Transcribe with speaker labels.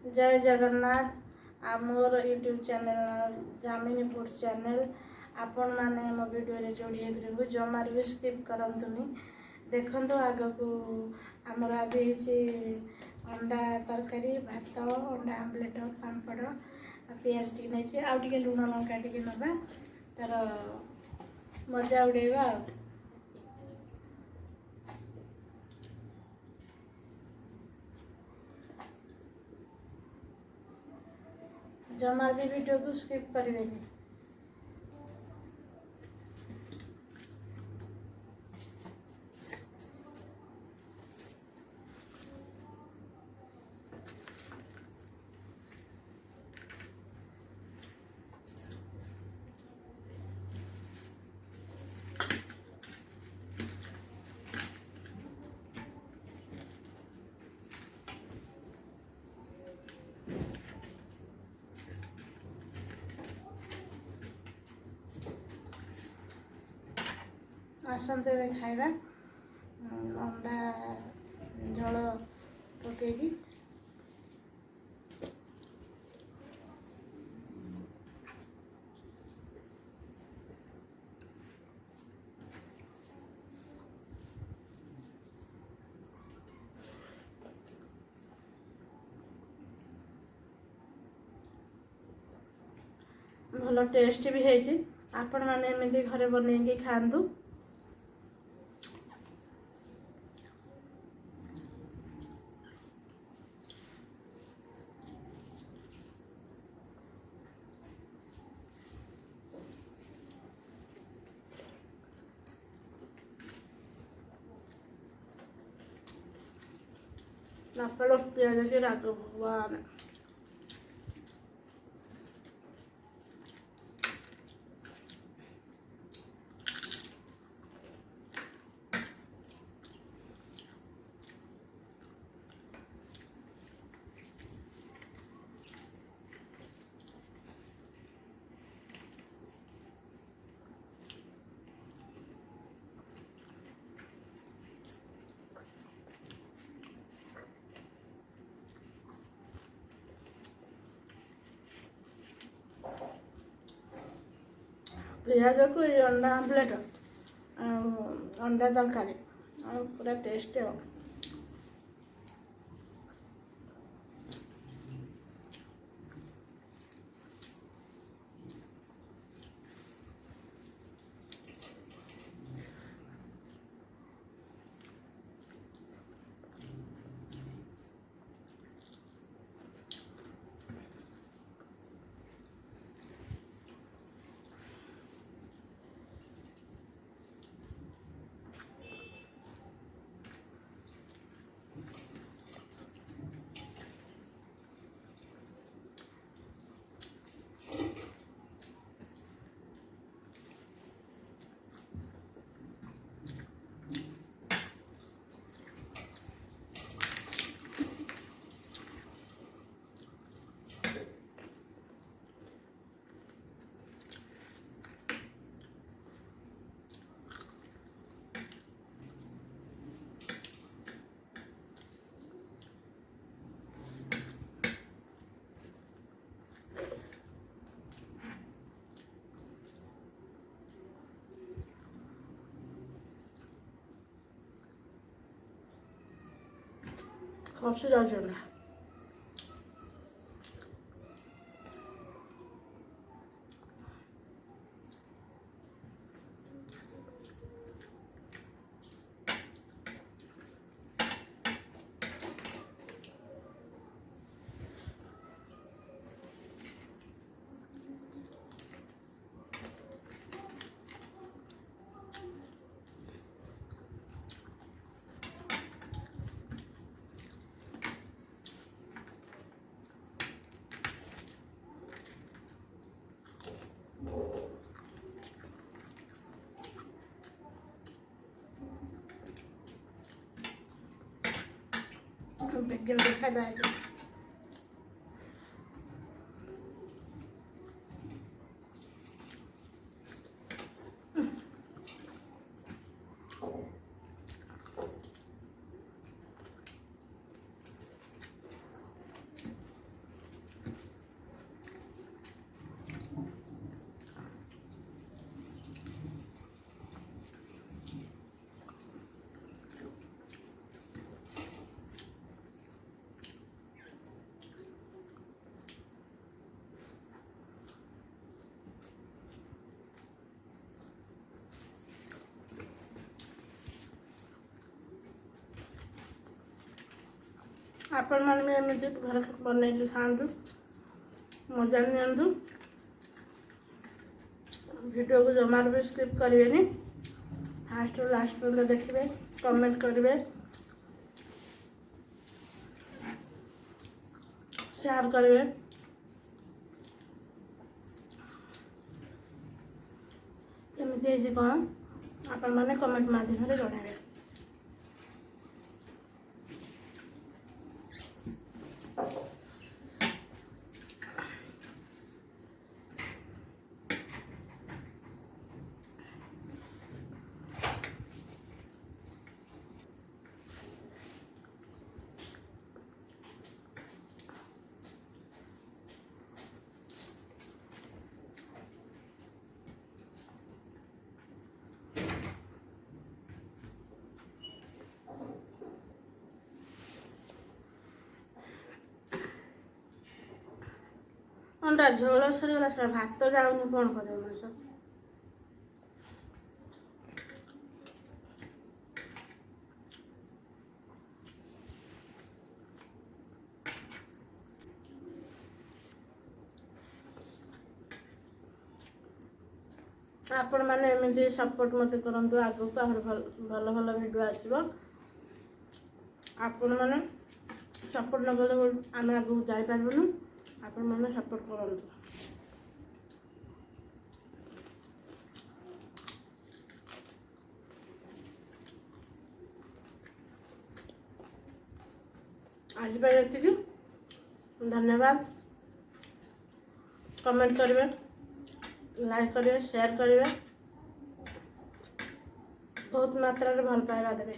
Speaker 1: जय जगन्नाथ आमर YouTube channel जामिनी food channel आपण मैंने मो वीडियो जोड़ी जमार भी स्किप करतुनि देखु आग को आमर आज अंडा तरकारी भात अंडा आमलेट पापड़ पियाज टी नहीं आउे लुण लंका टी ना तार मजा उड़ेगा जमार भी वीडियो को स्किप करेंगे। आसते खाଇବା अंडा झोल पकईकी भल टेस्ट भी है आपण मैंने एमती घरे बनई खातु। नापड़ पियाज के राग भगवान पियाज को ये अंडा आमलेट अंडा तरकारी पूरा टेस्ट है। खपसे जाऊँ ना बेगे देखा जाए ଆପଣମାନେ ବି ଏମିତି ଘରେ ବନେଇକି ଖାଆନ୍ତୁ, ମଜା ନିଅନ୍ତୁ। ଭିଡ଼ିଓକୁ ଜମାରୁ ବି ସ୍କିପ୍ କରିବେନି, ଫାଷ୍ଟରୁ ଲାଷ୍ଟ ପର୍ଯ୍ୟନ୍ତ ଦେଖିବେ, କମେଣ୍ଟ କରିବେ, ସେୟାର କରିବେ। କେମିତି ହେଇଛି କ'ଣ ଆପଣମାନେ କମେଣ୍ଟ ମାଧ୍ୟମରେ ଜଣାଇବେ। ଅଣ୍ଡା ଝୋଳ ସରିଗଲା, ସେ ଭାତ ଯାଉନି, କ'ଣ କରିବ ମଣିଷ। ଆପଣମାନେ ଏମିତି ସପୋର୍ଟ ମୋତେ କରନ୍ତୁ, ଆଗକୁ ଆହୁରି ଭଲ ଭଲ ଭିଡ଼ିଓ ଆସିବ। ଆପଣମାନେ ସପୋର୍ଟ ନ କଲେ ଆମେ ଆଗକୁ ଯାଇପାରିବୁନି। ଆପଣମାନେ ସପୋର୍ଟ କରନ୍ତୁ। ଆଜି ପାଇଁ ଏତିକି, ଧନ୍ୟବାଦ। କମେଣ୍ଟ କରିବେ, ଲାଇକ୍ କରିବେ, ସେୟାର କରିବେ, ବହୁତ ମାତ୍ରାରେ ଭଲ ପାଇବା ଦେବେ।